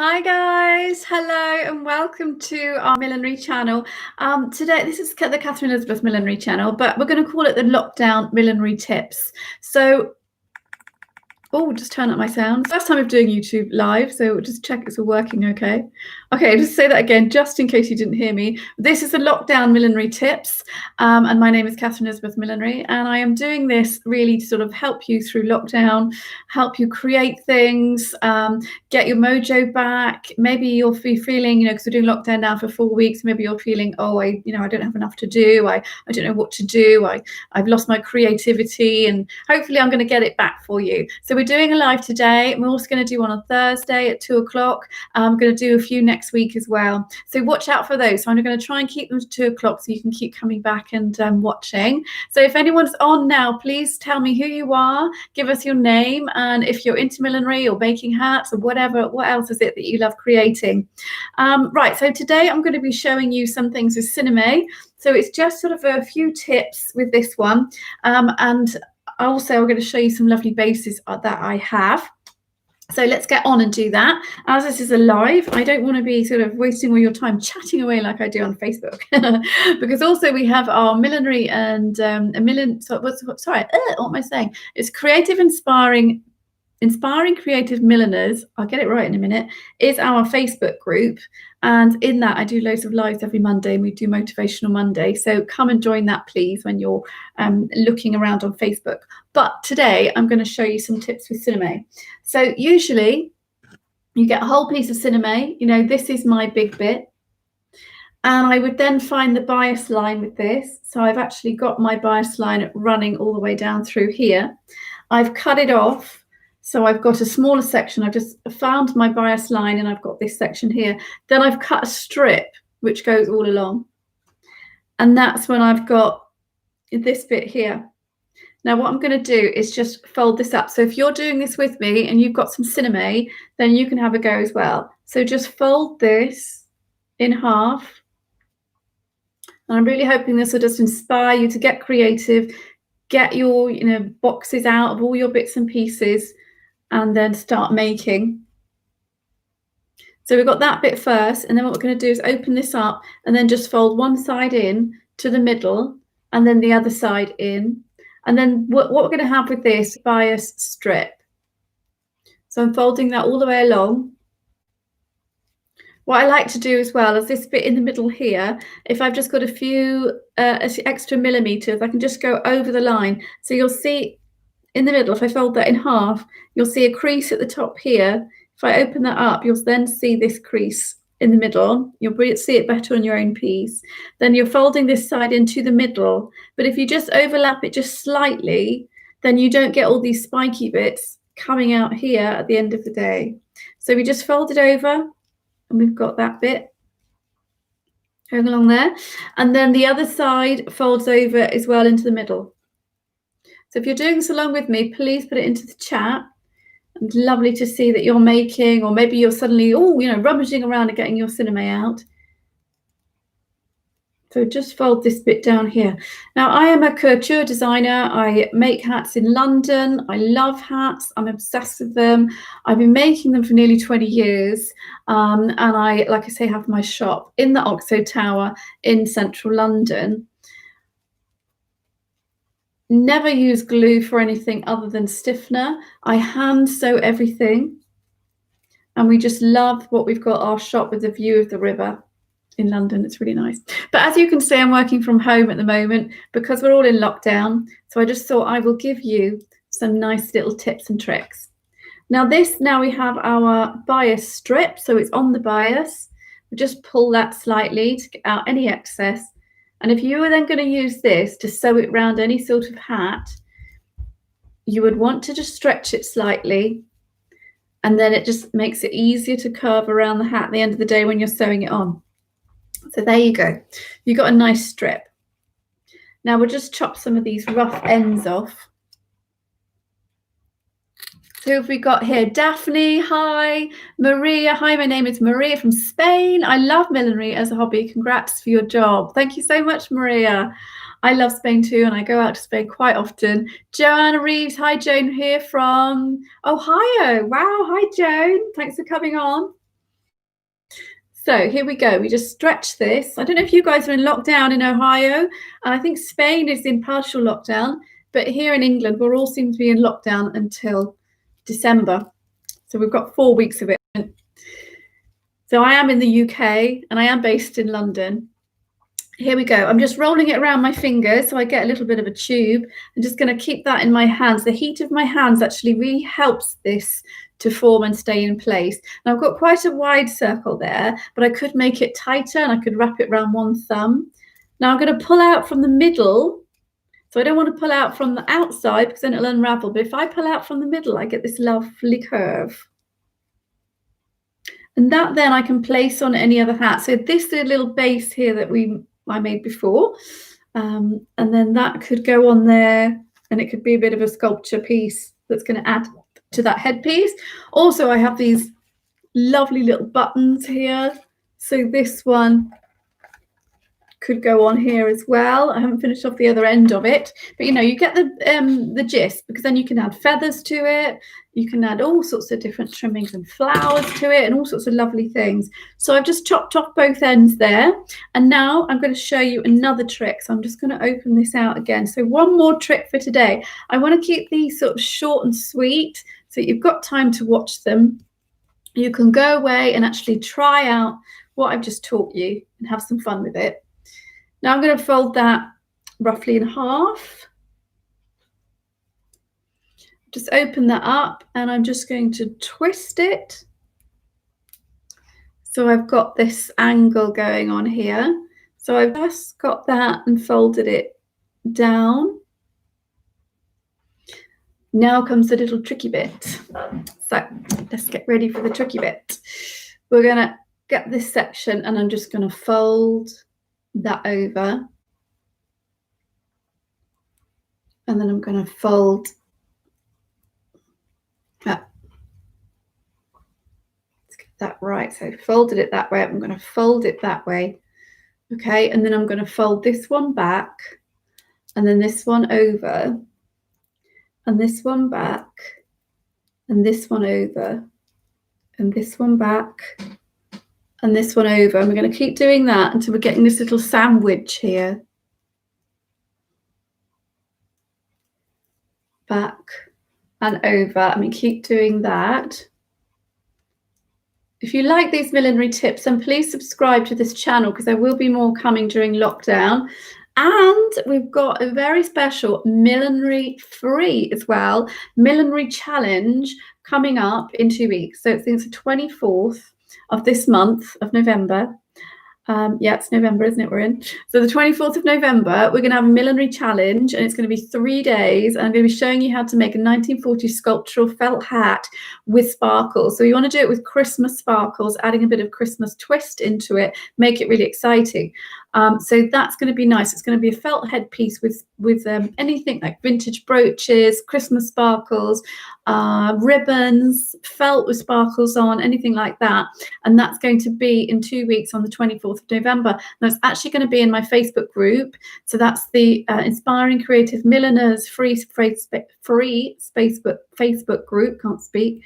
Hi guys, hello and welcome to our millinery channel. Today, this is the Katherine Elizabeth millinery channel, but we're going to call it the Lockdown Millinery Tips. So, just turn up my sound. First time of doing YouTube live, so just check it's all working okay. Okay, just say that again, just in case you didn't hear me. This is the Lockdown Millinery Tips, and my name is Katherine Elizabeth Millinery, and I am doing this really to sort of help you through lockdown, help you create things, get your mojo back. Maybe you'll be feeling, because we're doing lockdown now for 4 weeks, maybe you're feeling, I don't have enough to do. I don't know what to do. I've lost my creativity, and hopefully I'm going to get it back for you. So we're doing a live today. We're also going to do one on Thursday at 2 o'clock. I'm going to do a few next week as well. So watch out for those. So I'm going to try and keep them to 2 o'clock so you can keep coming back and watching. So if anyone's on now, please tell me who you are. Give us your name, and if you're into millinery or making hats or whatever, what else is it that you love creating? Right, so today I'm going to be showing you some things with Cinema. So it's just sort of a few tips with this one. And also I'm going to show you some lovely bases that I have. So let's get on and do that. As this is a live, I don't want to be sort of wasting all your time chatting away like I do on Facebook, because also we have our millinery and what am I saying? It's Inspiring Creative Milliners, I'll get it right in a minute, is our Facebook group. And in that, I do loads of lives every Monday, and we do Motivational Monday. So come and join that, please, when you're looking around on Facebook. But today, I'm going to show you some tips with Cinema. So usually, you get a whole piece of Cinema. This is my big bit. And I would then find the bias line with this. So I've actually got my bias line running all the way down through here. I've cut it off. So I've got a smaller section. I've just found my bias line, and I've got this section here. Then I've cut a strip which goes all along. And that's when I've got this bit here. Now what I'm going to do is just fold this up. So if you're doing this with me and you've got some Cinema, then you can have a go as well. So just fold this in half. And I'm really hoping this will just inspire you to get creative, get your boxes out of all your bits and pieces, and then start making. So we've got that bit first, and then what we're going to do is open this up and then just fold one side in to the middle and then the other side in. And then what we're going to have with this bias strip. So I'm folding that all the way along. What I like to do as well is this bit in the middle here, if I've just got a few extra millimeters, I can just go over the line. So you'll see in the middle, if I fold that in half, you'll see a crease at the top here. If I open that up, you'll then see this crease in the middle. You'll see it better on your own piece. Then you're folding this side into the middle. But if you just overlap it just slightly, then you don't get all these spiky bits coming out here at the end of the day. So we just fold it over, and we've got that bit going along there. And then the other side folds over as well into the middle. So if you're doing this along with me, please put it into the chat. It's lovely to see that you're making, or maybe you're suddenly, rummaging around and getting your Cinema out. So just fold this bit down here. Now, I am a couture designer. I make hats in London. I love hats. I'm obsessed with them. I've been making them for nearly 20 years. And I, like I say, have my shop in the Oxo Tower in central London. Never use glue for anything other than stiffener. I hand sew everything, and we just love what we've got our shop with the view of the river in London. It's really nice. But as you can see, I'm working from home at the moment because we're all in lockdown. So I just thought I will give you some nice little tips and tricks. Now we have our bias strip. So it's on the bias. We just pull that slightly to get out any excess. And if you were then going to use this to sew it round any sort of hat, you would want to just stretch it slightly, and then it just makes it easier to curve around the hat at the end of the day when you're sewing it on. So there you go. You've got a nice strip. Now we'll just chop some of these rough ends off. So have we got here? Daphne, hi. Maria, hi, my name is Maria from Spain. I love millinery as a hobby. Congrats for your job. Thank you so much, Maria. I love Spain too, and I go out to Spain quite often. Joanna Reeves, hi, Joan here from Ohio. Wow, hi, Joan. Thanks for coming on. So here we go. We just stretch this. I don't know if you guys are in lockdown in Ohio, and I think Spain is in partial lockdown, but here in England, we're all seem to be in lockdown until December. So we've got 4 weeks of it. So I am in the UK and I am based in London. Here we go. I'm just rolling it around my fingers so I get a little bit of a tube. I'm just going to keep that in my hands. The heat of my hands actually really helps this to form and stay in place. Now I've got quite a wide circle there, but I could make it tighter and I could wrap it around one thumb. Now I'm going to pull out from the middle. So I don't want to pull out from the outside because then it'll unravel. But if I pull out from the middle, I get this lovely curve. And that then I can place on any other hat. So this is a little base here that I made before. And then that could go on there and it could be a bit of a sculpture piece that's going to add to that headpiece. Also, I have these lovely little buttons here. So this one could go on here as well. I haven't finished off the other end of it, but you know, you get the gist, because then you can add feathers to it. You can add all sorts of different trimmings and flowers to it and all sorts of lovely things. So I've just chopped off both ends there. And now I'm going to show you another trick. So I'm just going to open this out again. So one more trick for today. I want to keep these sort of short and sweet so you've got time to watch them. You can go away and actually try out what I've just taught you and have some fun with it. Now I'm going to fold that roughly in half. Just open that up and I'm just going to twist it. So I've got this angle going on here. So I've just got that and folded it down. Now comes the little tricky bit. So let's get ready for the tricky bit. We're going to get this section and I'm just going to fold that over. And then I'm going to fold that. Let's get that right. So I folded it that way. I'm going to fold it that way. Okay. And then I'm going to fold this one back and then this one over and this one back and this one over and this one back and this one over. And we're going to keep doing that until we're getting this little sandwich here. Back and over. I mean, keep doing that. If you like these millinery tips, then please subscribe to this channel because there will be more coming during lockdown. And we've got a very special millinery free as well, millinery challenge coming up in 2 weeks. So it's the 24th of this month of November. Yeah, it's November, isn't it? We're in. So the 24th of November, we're going to have a millinery challenge and it's going to be 3 days. And I'm going to be showing you how to make a 1940s sculptural felt hat with sparkles. So you want to do it with Christmas sparkles, adding a bit of Christmas twist into it, make it really exciting. So that's going to be nice. It's going to be a felt headpiece with anything like vintage brooches, Christmas sparkles, ribbons, felt with sparkles on, anything like that. And that's going to be in 2 weeks on the 24th of November. That's actually going to be in my Facebook group. So that's the Inspiring Creative Milliners free Facebook group, can't speak.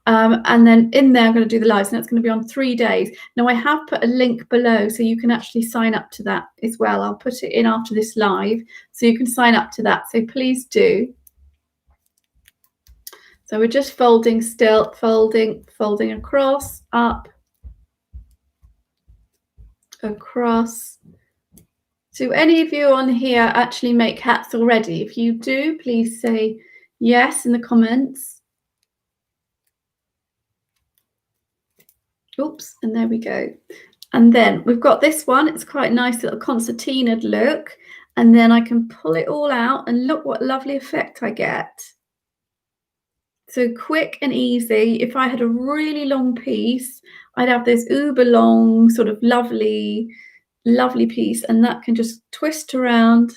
And then in there, I'm going to do the lives, and that's going to be on 3 days. Now, I have put a link below so you can actually sign up to that as well. I'll put it in after this live so you can sign up to that. So please do. So we're just folding still, folding across, up, across. Do any of you on here actually make hats already? If you do, please say yes in the comments. Oops, and there we go. And then we've got this one. It's quite a nice little concertinaed look. And then I can pull it all out and look what lovely effect I get. So quick and easy. If I had a really long piece, I'd have this uber long, sort of lovely piece, and that can just twist around.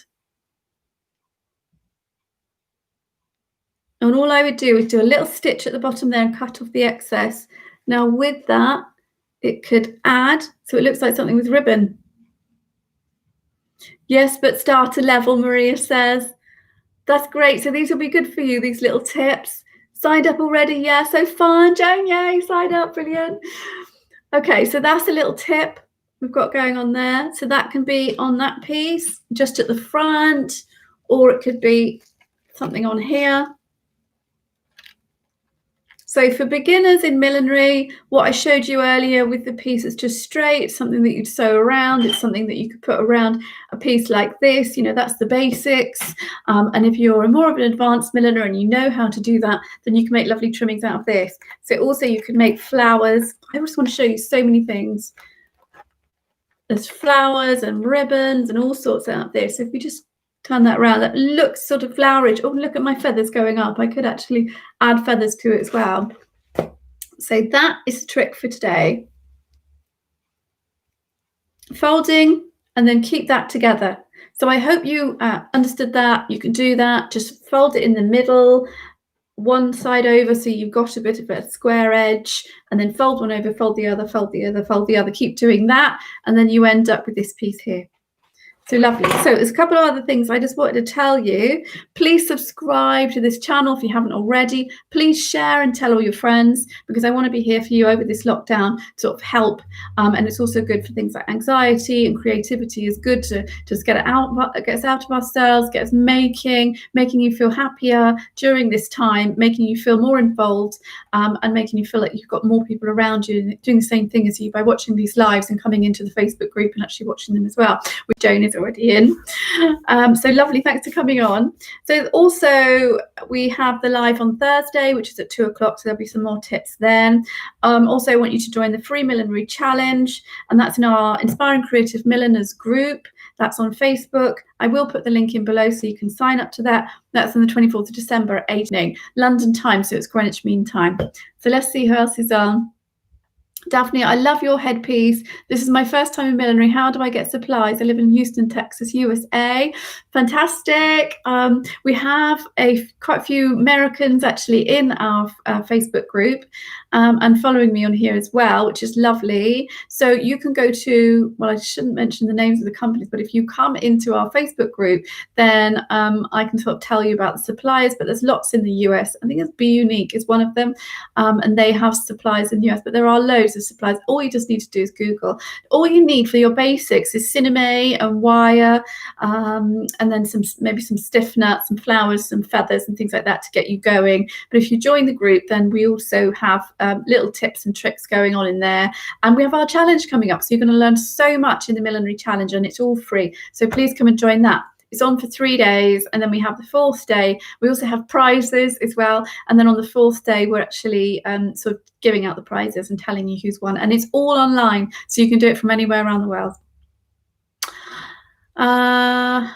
And all I would do is do a little stitch at the bottom there and cut off the excess. Now with that, it could add, so it looks like something with ribbon. Yes, but starter level, Maria says. That's great. So these will be good for you, these little tips. Signed up already? Yeah, so fun. Joan, yay, signed up, brilliant. Okay, so that's a little tip we've got going on there. So that can be on that piece, just at the front, or it could be something on here. So for beginners in millinery, what I showed you earlier with the piece that's just straight, something that you'd sew around, it's something that you could put around a piece like this, you know, that's the basics. And if you're more of an advanced milliner and you know how to do that, then you can make lovely trimmings out of this. So also you can make flowers. I just want to show you so many things. There's flowers and ribbons and all sorts out of this. So if you just turn that around, that looks sort of flowery. Oh, look at my feathers going up. I could actually add feathers to it as well. So that is the trick for today. Folding and then keep that together. So I hope you understood that. You can do that. Just fold it in the middle, one side over, so you've got a bit of a square edge, and then fold one over, fold the other, fold the other, fold the other. Keep doing that, and then you end up with this piece here. So lovely. So there's a couple of other things I just wanted to tell you. Please subscribe to this channel if you haven't already. Please share and tell all your friends, because I want to be here for you over this lockdown to sort of help. And it's also good for things like anxiety and creativity. Is good to just get us out of ourselves, get us making you feel happier during this time, making you feel more involved, and making you feel like you've got more people around you doing the same thing as you by watching these lives and coming into the Facebook group and actually watching them as well, which Joan is already in. So lovely, thanks for coming on. So also we have the live on Thursday, which is at 2 o'clock, so there'll be some more tips then. Also I want you to join the free millinery challenge, and that's in our Inspiring Creative Milliners group. That's on Facebook. I will put the link in below so you can sign up to that. That's on the 24th of December at 8 a.m. London time, so it's Greenwich Mean Time. So let's see who else is on. Daphne, I love your headpiece. This is my first time in millinery. How do I get supplies? I live in Houston, Texas, USA. Fantastic. We have quite a few Americans actually in our Facebook group and following me on here as well, which is lovely. So you can go to, well, I shouldn't mention the names of the companies, but if you come into our Facebook group, then I can sort of tell you about the suppliers, but there's lots in the US. I think it's Be Unique is one of them, and they have supplies in the US, but there are loads of supplies. All you just need to do is Google. All you need for your basics is cinnamon and wire, and then maybe some stiff nuts, some flowers, some feathers and things like that to get you going. But if you join the group, then we also have little tips and tricks going on in there, and we have our challenge coming up, so you're going to learn so much in the Millinery Challenge, and it's all free. So please come and join that. It's on for 3 days, and then we have the 4th day. We also have prizes as well, and then on the 4th day we're actually sort of giving out the prizes and telling you who's won, and it's all online, so you can do it from anywhere around the world. Hi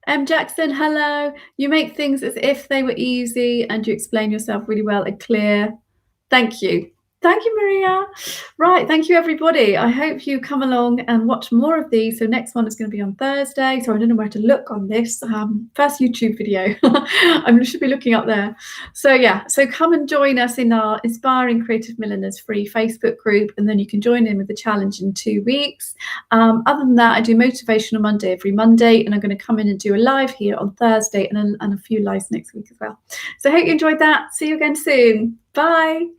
M. Jackson, hello. You make things as if they were easy, and you explain yourself really well and clear. Thank you. Thank you, Maria. Right, thank you, everybody. I hope you come along and watch more of these. So next one is going to be on Thursday. So I don't know where to look on this. First YouTube video. I should be looking up there. So yeah, so come and join us in our Inspiring Creative Milliners free Facebook group, and then you can join in with the challenge in 2 weeks. Other than that, I do Motivational Monday every Monday, and I'm going to come in and do a live here on Thursday and a few lives next week as well. So I hope you enjoyed that. See you again soon. Bye.